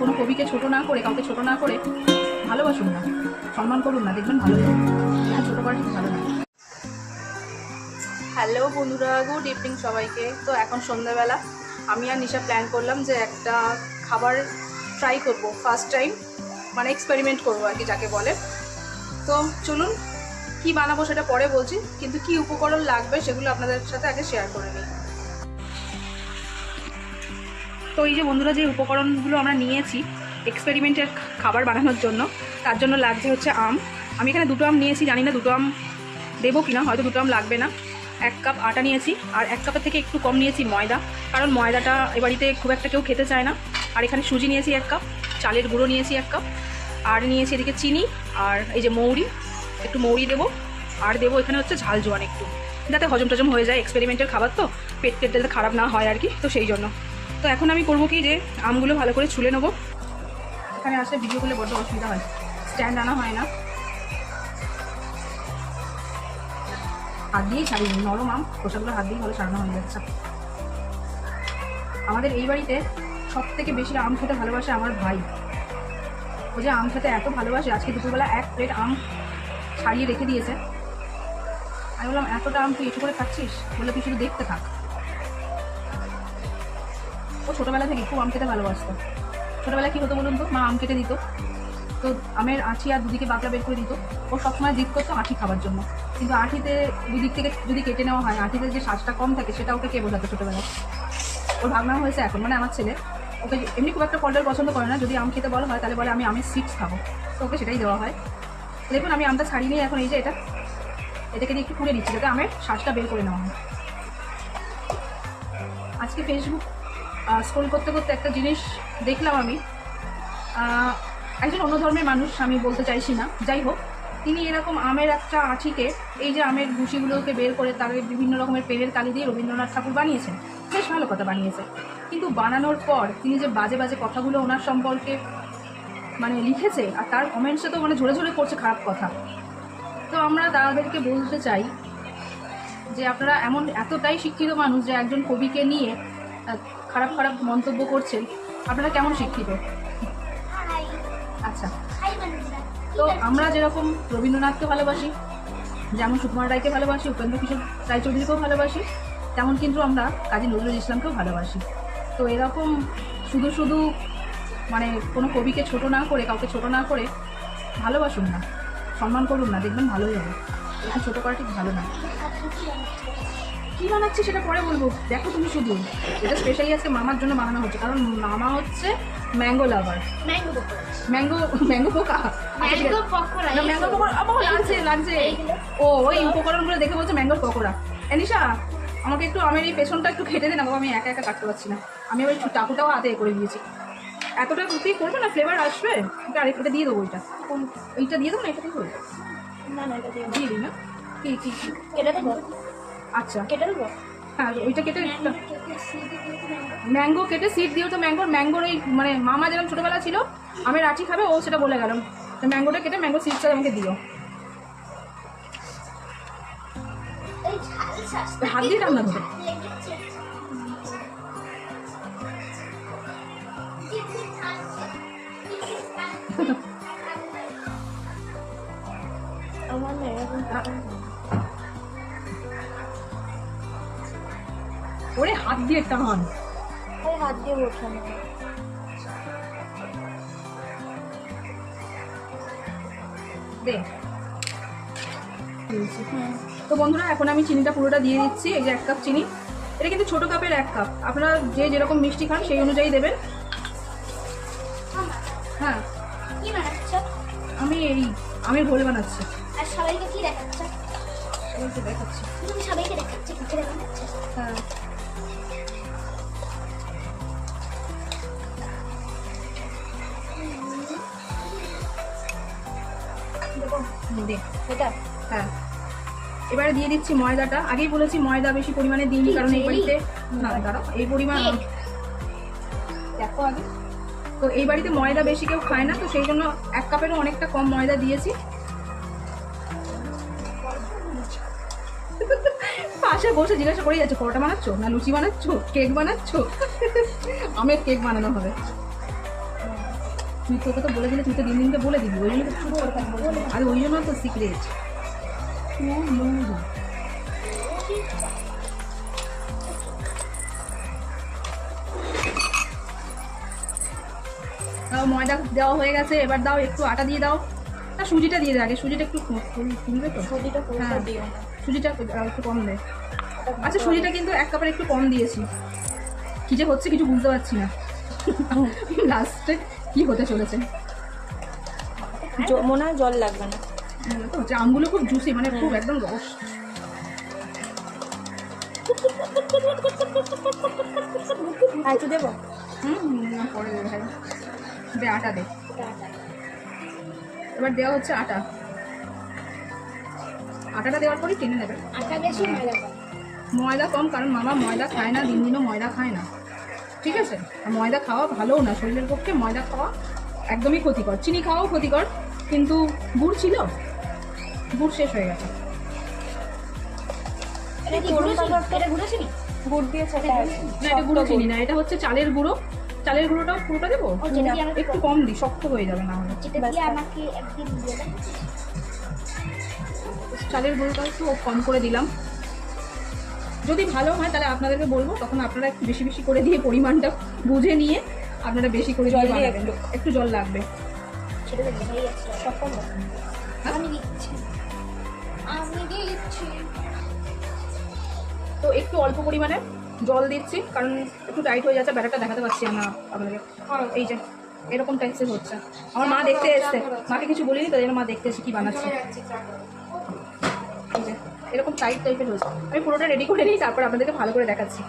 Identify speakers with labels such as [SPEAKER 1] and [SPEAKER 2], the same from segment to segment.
[SPEAKER 1] কোনো কবিকে ছোট না করে, কাউকে ছোট না করে ভালোবাসুন না, সম্মান করুন না, দেখবেন ভালো যাবে। ছোট করা ঠিক ভালো না। হ্যালো বন্ধুরা, গুড ইভিনিং সবাইকে। তো এখন সন্ধ্যাবেলা আমি আর নিশা প্ল্যান করলাম যে একটা খাবার ট্রাই করব, ফার্স্ট টাইম, মানে এক্সপেরিমেন্ট করবো আর কি যাকে বলে। তো চলুন কি বানাবো সেটা পরে বলছি, কিন্তু কি উপকরণ লাগবে সেগুলো আপনাদের সাথে আগে শেয়ার করে নিই। তো এই যে বন্ধুরা, যে উপকরণগুলো আমরা নিয়েছি এক্সপেরিমেন্টের খাবার বানানোর জন্য, তার জন্য লাগছে হচ্ছে আম। আমি এখানে 2টো আম নিয়েছি, জানি না 2টো আম দেবো কিনা, হয়তো 2টো আম লাগবে না। 1 কাপ আটা নিয়েছি, আর 1 কাপের থেকে একটু কম নিয়েছি ময়দা, কারণ ময়দাটা এ বাড়িতে খুব একটা কেউ খেতে চায় না। আর এখানে সুজি নিয়েছি 1 কাপ, চালের গুঁড়ো নিয়েছি 1 কাপ, আর নিয়েছি এদিকে চিনি, আর এই যে মৌরি, একটু মৌরি দেবো, আর দেবো এখানে হচ্ছে ঝাল জোয়ান একটু, যাতে হজম টজম হয়ে যায়। এক্সপেরিমেন্টের খাবার তো, পেট যাতে খারাপ না হয় আর কি, তো সেই জন্য। তো এখন আমি করবো কি, যে আমগুলো ভালো করে ছুলে নেবো। এখানে আসলে ভিডিও করলে বড্ড অসুবিধা হয়, স্ট্যান্ড আনা হয় না, হাত দিয়েই ছাড়িয়ে নিই। নরম আম, খোসাগুলো হাত দিয়েই ভালো ছাড়ানো হয়ে যাচ্ছে। আমাদের এই বাড়িতে সব থেকে বেশি আম খেতে ভালোবাসে আমার ভাই। ও যে আম খেতে এত ভালোবাসে, আজকে দুপুরবেলা 1 প্লেট আম ছাড়িয়ে রেখে দিয়েছে। আমি বললাম, এতটা আম তুই একটু করে খাচ্ছিস? বলে তুই শুধু দেখতে থাক। ও ছোটোবেলা থেকে খুব আম খেতে ভালোবাসতো। ছোটোবেলায় কী হতো বলুন তো, মা আম কেটে দিত, তো আমের আঁঠি আর দুদিকে বাকলা বের করে দিত। ও সবসময় জিদ করতো আঁঠি খাবার জন্য, কিন্তু আঁঠিতে দুদিক থেকে যদি কেটে নেওয়া হয়, আঁঠিতে যে শ্বাসটা কম থাকে সেটা ওকে কে বোঝাতো ছোটোবেলায়। ওর ভাবনা হয়েছে এখন, মানে আমার ছেলে ওকে এমনি খুব একটা ফলটার পছন্দ করে না, যদি আম খেতে বলা হয় তাহলে বলে আমি আমের সিডস খাবো, তো ওকে সেটাই দেওয়া হয়। দেখুন আমি আমটা ছাড়িয়ে নিয়ে এখন এই যে এটাকে দিয়ে একটু পুড়ে নিচ্ছি, যাতে আমের শ্বাসটা বের করে নেওয়া হয়। আজকে ফেসবুক স্ক্রল করতে করতে একটা জিনিস দেখলাম আমি, একজন অন্য ধর্মের মানুষ, আমি বলতে চাইছি না, যাই হোক, তিনি এরকম আমের একটা আঁঠিকে, এই যে আমের ভুসিগুলোকে বের করে তাকে বিভিন্ন রকমের পেনের কালি দিয়ে রবীন্দ্রনাথ ঠাকুর বানিয়েছেন। বেশ ভালো কথা বানিয়েছে, কিন্তু বানানোর পর তিনি যে বাজে বাজে কথাগুলো ওনার সম্পর্কে মানে লিখেছে, আর তার কমেন্টসে তো মানে ঝরে ঝরে পড়ছে খারাপ কথা। তো আমরা তাদেরকে বলতে চাই যে আপনারা এতটাই শিক্ষিত মানুষ যে একজন কবিকে নিয়ে খারাপ খারাপ মন্তব্য করছেন, আপনারা কেমন শিক্ষিত? আচ্ছা, তো আমরা যেরকম রবীন্দ্রনাথকে ভালোবাসি, যেমন সুকুমার রায়কে ভালোবাসি, উপেন্দ্র কিশোর রায়চৌধুরীকেও ভালোবাসি, তেমন কিন্তু আমরা কাজী নজরুল ইসলামকেও ভালোবাসি। তো এরকম শুধু শুধু মানে কোনো কবিকে ছোট না করে, কাউকে ছোট না করে ভালোবাসুন না, সম্মান করুন না, দেখবেন ভালোই হবে। এটা ছোটো করা ঠিক ভালো না। কী বানাচ্ছি সেটা পরে বলবো, দেখো তুমি শুধু। এটা স্পেশালি আজকে মামার জন্য বানানো হচ্ছে, কারণ মামা হচ্ছে ম্যাঙ্গো লাভার। ম্যাঙ্গো পোকা লাগছে। ও ওই উপকরণগুলো দেখে বলছে ম্যাঙ্গোর পকোড়া। এনিশা, আমাকে একটু আমের এই পেছনটা একটু খেটে দে না বাবা, আমি একা একা কাটতে পারছি না। আমি আবার একটু টাকুটাও হাতে করে দিয়েছি। এতটা তুই করবে না, ফ্লেভার আসবে। আরেকটা দিয়ে দেবো, ওইটা দিয়ে দেবো না, এটা দিয়ে না, দিয়ে দিই না। কি কেটে দেবো? আচ্ছা কেটে দেবো, হ্যাঁ ওইটা কেটে, ম্যাঙ্গো কেটে সিড দিও তো। ম্যাঙ্গোর এই মানে মামা যেরকম ছোটোবেলা ছিল আমের আঁঠি খাবে, ও সেটা বলে গেলাম, তো ম্যাঙ্গোটা কেটে ম্যাঙ্গো সিডটা আমাকে দিও। হাত দিয়ে রান্না করো। ওরে হাত দিয়ে টান, হাত দিয়ে ওঠানো। তো বন্ধুরা, এখন আমি চিনিটা পুরোটা দিয়ে দিচ্ছি। এই যে 1 কাপ চিনি, এটা কিন্তু ছোটো কাপের 1 কাপ, আপনারা যে যেরকম মিষ্টি খান সেই অনুযায়ী দেবেন। হ্যাঁ, আমি ঘোল বানাচ্ছি।
[SPEAKER 2] আর সবাইকে কি দেখাচ্ছ?
[SPEAKER 1] সবাইকে দেখাচ্ছি।
[SPEAKER 2] তুমি সবাইকে দেখাচ্ছি কি করে বানাচ্ছ?
[SPEAKER 1] হ্যাঁ,
[SPEAKER 2] এটা
[SPEAKER 1] হ্যাঁ, এবারে দিয়ে দিচ্ছি ময়দাটা। আগেই বলেছি ময়দা বেশি পরিমাণে দিইনি, কারণ এই বাড়িতে না দাঁড়াও, এই পরিমাণ দেখো আগে, তো এই বাড়িতে ময়দা বেশি কেউ খায় না, তো সেই জন্য 1 কাপেরও অনেকটা কম ময়দা দিয়েছি। পাশে বসে জিজ্ঞাসা করে যাচ্ছে, পরোটা বানাচ্ছ না লুচি বানাচ্ছ, কেক বানাচ্ছ? আমের কেক বানানো হবে। তুই তোকে তো বলে দিলে, তুই তো দিন দিনকে বলে দিবি, ওই জন্য তো চুপ করে থাকবো। আরে ওই জন্য তো সিক্রেট। দাও, ময়দা দেওয়া হয়ে গেছে, এবার দাও একটু আটা দিয়ে দাও। না, সুজিটা দিয়ে দে আগে, সুজিটা একটু ফুলবে তো।
[SPEAKER 2] সুজিটা
[SPEAKER 1] হ্যাঁ, সুজিটা একটু কম দে। আচ্ছা, সুজিটা কিন্তু 1 কাপের একটু কম দিয়েছি। কী যে হচ্ছে কিছু বুঝতে পারছি না লাস্টে কি হতে চলেছে।
[SPEAKER 3] মনে হয় জল লাগবে না।
[SPEAKER 1] তো হচ্ছে আমগুলো খুব জুসি, মানে খুব একদম রস।
[SPEAKER 3] আর একটু দেবো?
[SPEAKER 1] পরে দেবে ভাই, দে আটা দে। এবার দেওয়া হচ্ছে আটা। আটাটা দেওয়ার পরই টেনে নেবে।
[SPEAKER 2] আটা বেশি ময়দা কম।
[SPEAKER 1] ময়দা কম, কারণ মামা ময়দা খায় না, দিনও ময়দা খায় না, ঠিক আছে? আর ময়দা খাওয়া ভালোও না শরীরের পক্ষে, ময়দা খাওয়া একদমই ক্ষতিকর। চিনি খাওয়াও ক্ষতিকর, কিন্তু গুড় ছিল, গুড় শেষ হয়ে গেছে।
[SPEAKER 2] এটা কি গুঁড়ো চিনি? এটা গুঁড়ো চিনি?
[SPEAKER 3] গুড় দিয়েছে?
[SPEAKER 1] না, এটা গুঁড়ো চিনি না, এটা হচ্ছে চালের গুঁড়ো। চালের গুঁড়োটাও পুরোটা দেবো?
[SPEAKER 2] ও, যেটা দিয়ে আমাকে
[SPEAKER 1] একটু কম দিই, শক্ত হয়ে যাবে না হলে।
[SPEAKER 2] যেটা দিয়ে আমাকে একদিন দিয়ে দেন।
[SPEAKER 1] চালের গুঁড়োটাও একটু কম করে দিলাম। যদি ভালো হয় তাহলে আপনাদেরকে বলবো, তখন আপনারা একটু বেশি বেশি করে দিয়ে পরিমাণটা বুঝে নিয়ে আপনারা বেশি করে দিয়ে
[SPEAKER 3] জল দিয়ে
[SPEAKER 1] বানাবেন। একটু জল লাগবে।
[SPEAKER 2] সেটা তো বোঝাই যাচ্ছে সব কম। আমি দিচ্ছি।
[SPEAKER 1] তো একটু অল্প পরিমাণে জল দিচ্ছি, কারণ একটু টাইট হয়ে যাচ্ছে, ব্যাটারটা দেখাতে পারছি না আপনাদের। এই যে এরকম টাইপসের হচ্ছে। আমার মা দেখতে এসছে, মাকে কিছু বলিনি তো, যেন মা দেখতে এসে কী বানাচ্ছে। এই যে এরকম টাইট টাইপের হচ্ছে। আমি পুরোটা রেডি করে নিই, তারপর আপনাদেরকে ভালো করে দেখাচ্ছি।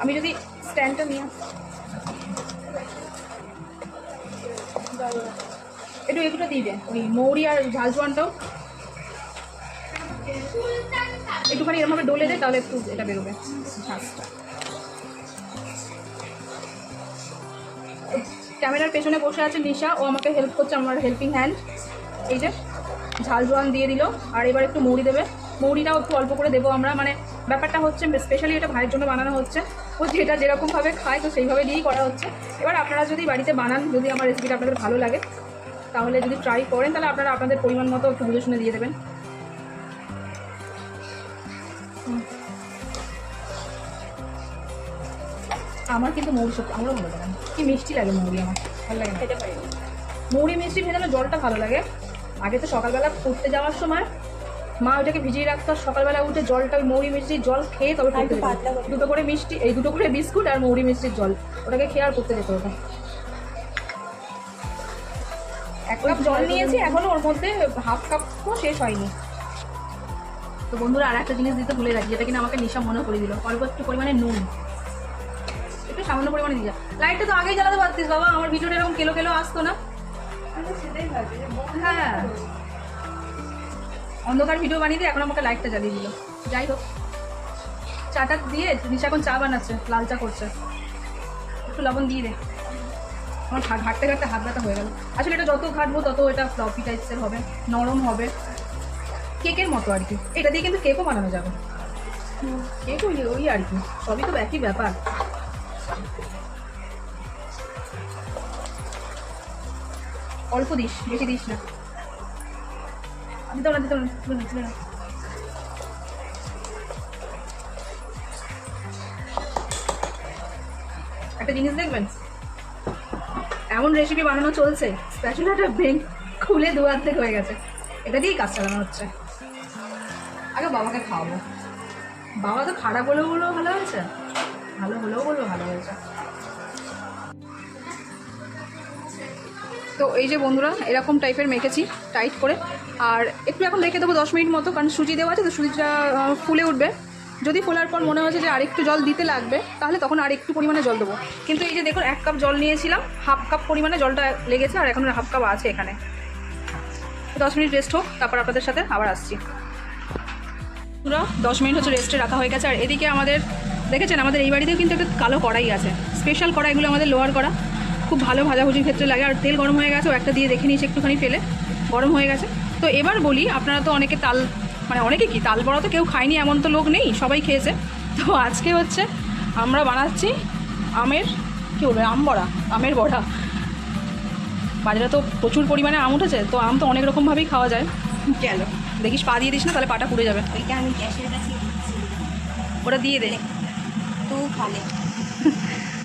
[SPEAKER 1] আমি যদি স্ট্যান্ডটা নিয়ে একটু এগুলো দিয়ে দেন, ওই মৌরি আর ঝাল জোয়ানটাও একটুখানি এরকমভাবে ডলে দেয়, তাহলে একটু এটা বেরোবে ঝাঁসটা। ক্যামেরার পেছনে বসে আছে নিশা, ও আমাকে হেল্প করছে, আমার হেল্পিং হ্যান্ড। এই যে ঝাল জোয়ান দিয়ে দিল, আর এবার একটু মৌরি দেবে। মৌরিটাও একটু অল্প করে দেবো আমরা, মানে ব্যাপারটা হচ্ছে স্পেশালি এটা ভাইয়ের জন্য বানানো হচ্ছে, ও যেটা যেরকমভাবে খায় তো সেইভাবে দিয়েই করা হচ্ছে। এবার আপনারা যদি বাড়িতে বানান, যদি আমার রেসিপিটা আপনাদের ভালো লাগে, তাহলে যদি ট্রাই করেন, তাহলে আপনারা আপনাদের পরিমাণ মতো একটু বুঝে শুনে দিয়ে দেবেন। আমার কিন্তু মৌরি সত্যি আমারও ভালো লাগে না, কি মিষ্টি লাগে মৌরি, আমার ভালো লাগে না।
[SPEAKER 3] খেতে পারি।
[SPEAKER 1] মৌরি মিষ্টি ভেজানো জলটা ভালো লাগে। আগে তো সকালবেলা পড়তে যাওয়ার সময় মা ওইটাকে ভিজিয়ে রাখতো, আর সকালবেলা উঠে জলটা ওই মৌরি মিষ্টির জল খেয়ে তবে পড়তে যেত।
[SPEAKER 3] পাতলা করে।
[SPEAKER 1] দুটো করে মিষ্টি, এই দুটো করে বিস্কুট আর মৌরি মিষ্টির জল, ওটাকে খেয়ে আর পড়তে যেত ওটা। 1 কাপ জল নিয়েছি, এখনো ওর মধ্যে হাফ কাপও শেষ হয়নি। তো বন্ধুরা, আর একটা জিনিস দিতে ভুলে গেছি, যেটা কিনা আমাকে নিশা মনে করে দিল, অল্প একটু পরিমাণে নুন, একটু সামান্য পরিমাণে দিয়ে। লাইটটা তো আগেই জ্বালাতে পারতিস বাবা, আমার ভিডিওটা এরকম কেলো কেলো আসতো না। হ্যাঁ, অন্ধকার ভিডিও বানিয়ে দিয়ে এখন আমাকে লাইটটা জ্বালিয়ে দিল। যাই হোক, চাটা দিয়ে নিশা এখন চা বানাচ্ছে, লাল চা করছে। একটু লবণ দিয়ে দে, আমার ঘাটতে ঘাটতে হাত ব্যথা হয়ে গেল। আসলে এটা যত ঘাটবো তত এটা ফ্লপি টাইপসের হবে, নরম হবে, কেকের মতো আর কি। এটা দিয়ে কিন্তু কেকও বানানো যাবে। কেক ওই আর কি, সবই তো একই ব্যাপার। অল্প দিস, বেশি দিস না। দিতে না, দিতে না, দিতে না। একটা জিনিস দেখবেন, এমন রেসিপি বানানো চলছে, স্প্যাচুলাটা ব্রেন খুলে 2 অর্ধেক হয়ে গেছে, এটা দিয়েই কাজ চালানো হচ্ছে। আগে বাবাকে খাওয়াবো। বাবা তো খারাপ হলেও বলবো ভালো হয়েছে, ভালো হলেও বলবো ভালো হয়েছে। তো এই যে বন্ধুরা, এরকম টাইপের মেখেছি টাইট করে, আর একটু এখন রেখে দেবো 10 মিনিট মতো, কারণ সুজি দেওয়া আছে তো সুজিটা ফুলে উঠবে। যদি ফোলার পর মনে হচ্ছে যে আরেকটু জল দিতে লাগবে, তাহলে তখন আর একটু পরিমাণে জল দেবো। কিন্তু এই যে দেখুন, 1 কাপ জল নিয়েছিলাম, হাফ কাপ পরিমাণে জলটা লেগেছে, আর এখন হাফ কাপ আছে এখানে। 10 মিনিট রেস্ট হোক, তারপর আপনাদের সাথে আবার আসছি। পুরো 10 মিনিট হচ্ছে রেস্টে রাখা হয়ে গেছে। আর এদিকে আমাদের দেখেছেন, আমাদের এই বাড়িতেও কিন্তু একটা কালো কড়াই আছে, স্পেশাল কড়াইগুলো আমাদের লোয়ার করা, খুব ভালো ভাজাভুজির ক্ষেত্রে লাগে। আর তেল গরম হয়ে গেছে, ও একটা দিয়ে দেখে নিয়েছি একটুখানি ফেলে, গরম হয়ে গেছে। তো এবার বলি, আপনারা তো অনেকে তাল, মানে অনেকে কি তাল বড়া তো কেউ খায়নি এমন তো লোক নেই, সবাই খেয়েছে। তো আজকে হচ্ছে আমরা বানাচ্ছি আমের কী বলবে, আম বড়া, আমের বড়া। বাজারে তো প্রচুর পরিমাণে আম উঠেছে, তো আম তো অনেক রকমভাবেই খাওয়া যায়।
[SPEAKER 3] গেল
[SPEAKER 1] দেখিস পা দিয়ে দিস না, তাহলে পাটা পুড়ে যাবে।
[SPEAKER 3] ওইটা আমি গ্যাসের কাছে দিচ্ছি।
[SPEAKER 1] ওটা দিয়ে দে।
[SPEAKER 3] তো খালে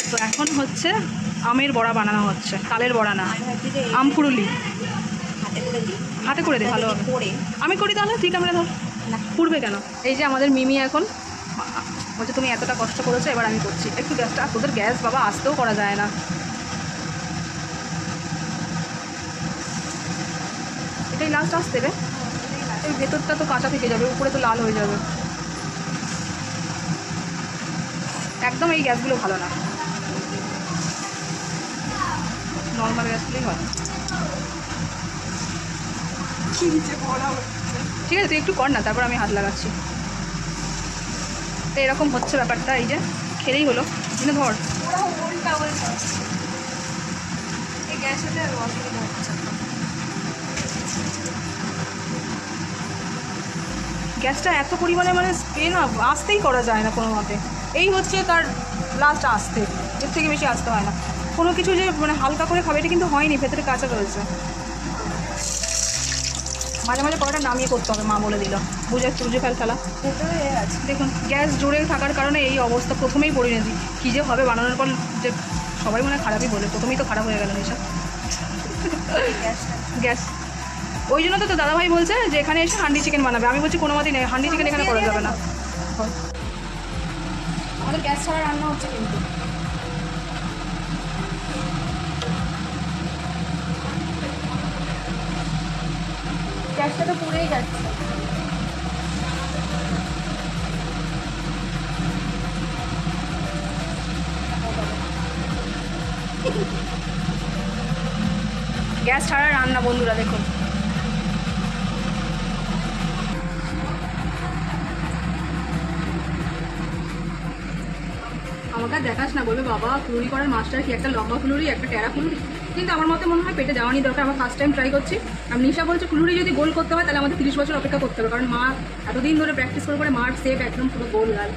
[SPEAKER 1] তো এখন হচ্ছে আমের বড়া বানানো হচ্ছে, তালের বড়া না,
[SPEAKER 3] আমি ভাবছি যে
[SPEAKER 1] আম ফুরুলি।
[SPEAKER 3] হাতে করে দিই,
[SPEAKER 1] হাতে করে দে, ভালো হবে।
[SPEAKER 3] করে
[SPEAKER 1] আমি করি তাহলে, তুই ক্যামেরা ধর।
[SPEAKER 3] না
[SPEAKER 1] পুড়বে কেন? এই যে আমাদের মিমি এখন বলছে তুমি এতটা কষ্ট করেছো, এবার আমি করছি। একটু গ্যাসটা, তোদের গ্যাস বাবা আসতেও করা যায় না। এটাই লাস্ট আসতে রে, এই ভেতরটা তো কাঁচা থেকে যাবে, উপরে তো লাল হয়ে যাবে। একদম এই গ্যাসগুলো ভালো না, নর্মাল গ্যাসগুলোই হয়। ঠিক আছে, তুই একটু কর না, তারপর আমি হাত লাগাচ্ছি। তো এরকম হচ্ছে ব্যাপারটা, এই যে খেলেই হলো। কিন্তু ধর,
[SPEAKER 3] এই গ্যাসটা অসুবিধা হচ্ছে।
[SPEAKER 1] গ্যাসটা এত পরিমাণে মানে স্প্রে না, আসতেই করা যায় না কোনো মতে। এই হচ্ছে তার লাস্ট আসতে, এর থেকে বেশি আসতে হয় না। কোনো কিছু যে মানে হালকা করে খাবে এটা কিন্তু হয়নি, ভেতরে কাঁচা রয়েছে। মাঝে মাঝে পরোটা নামিয়ে করতে হবে, মা বলে দিল। বুঝে ফেল খেলা। দেখুন গ্যাস জোরে থাকার কারণে এই অবস্থা, প্রথমেই পড়ে নিয়েছি। কী যে হবে বানানোর পর, যে সবাই মনে হয় খারাপই বলে, প্রথমেই তো খারাপ হয়ে গেল নিশা। গ্যাস ওই জন্য তো দাদাভাই বলছে যে এখানে এসে হান্ডি চিকেন বানাবে। আমি বলছি কোনো মতেই নেই, হান্ডি চিকেন এখানে করা যাবে না। আমাদের গ্যাস ছাড়া রান্না হচ্ছে কিন্তু।
[SPEAKER 3] গ্যাসটা তো পুড়েই যাচ্ছে।
[SPEAKER 1] গ্যাস ছাড়া রান্না বন্ধুরা দেখুন। আমাকে আর দেখাস না, বলবে বাবা ফুলুরি করার মাস্টার কি, একটা লম্বা ফুলুরি একটা টেরা ফুলুরি। কিন্তু আমার মতে মনে হয় পেটে যাওয়ানি দরকার। আমার ফার্স্ট টাইম ট্রাই করছি। আর নিশা বলছে ফুলুরি যদি গোল করতে হয় তাহলে আমাদের 30 বছর অপেক্ষা করতে হবে, কারণ মা এতদিন ধরে প্র্যাকটিস করে মার সেপ একদম পুরো গোল লাল।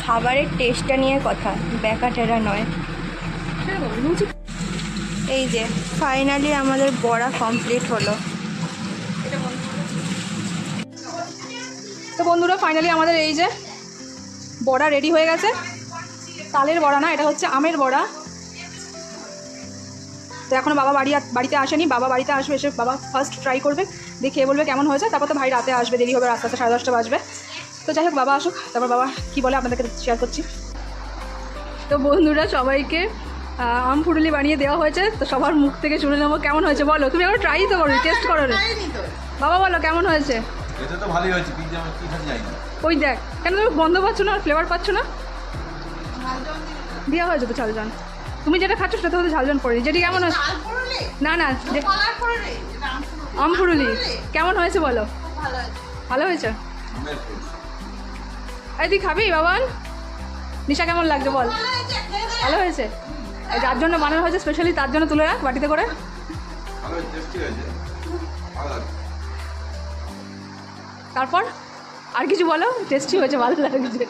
[SPEAKER 3] খাবারের টেস্টটা নিয়ে কথা, ব্যাকাটেরা নয়।
[SPEAKER 1] লুচি
[SPEAKER 3] এই যে ফাইনালি আমাদের বড়া কমপ্লিট হলো।
[SPEAKER 1] তো বন্ধুরা ফাইনালি আমাদের এই যে বড়া রেডি হয়ে গেছে। তালের বড়া না, এটা হচ্ছে আমের বড়া। তো এখনও বাবা বাড়িতে আসেনি, বাবা বাড়িতে আসবে, এসে বাবা ফার্স্ট ট্রাই করবে, দিয়ে খেয়ে বলবে কেমন হয়েছে। তারপর তো ভাই রাতে আসবে, দেরি হবে, আস্তে আস্তে 10:30 বাজবে। তো যাই হোক বাবা আসুক, তারপর বাবা কী বলে আপনাদেরকে শেয়ার করছি। তো বন্ধুরা সবাইকে আম ফুরুলি বানিয়ে দেওয়া হয়েছে। তো সবার মুখ থেকে শুনে নেবো কেমন হয়েছে। বলো, তুমি আবার ট্রাই তো করো, টেস্ট করো রে বাবা, বলো কেমন হয়েছে।
[SPEAKER 4] এটা তো ভালোই হয়েছে, কিন্তু আমি কি খাতে যাই না।
[SPEAKER 1] ওই দেখ, কেন তুমি গন্ধ পাচ্ছ না, ফ্লেভার পাচ্ছ না? দেওয়া হয়েছে তো ঝালজান। তুমি যেটা খাচ্ছ সেটা তো ঝালজান পড়েনি। যেটি কেমন হয়েছে? না না, আম ফুরুলি কেমন হয়েছে বলো। ভালো হয়েছে। এই তুই খাবি বাবান? নিশা কেমন লাগছে বল। ভালো হয়েছে। যার জন্য বানানো হয়েছে স্পেশালি, তার জন্য তুলে রাখ বাটিতে করে।
[SPEAKER 4] ভালো হয়েছে, টেস্টি হয়েছে, ভালো লাগছে।
[SPEAKER 1] তারপর আর কিছু বলো। টেস্টি হয়েছে, ভালো লাগছে।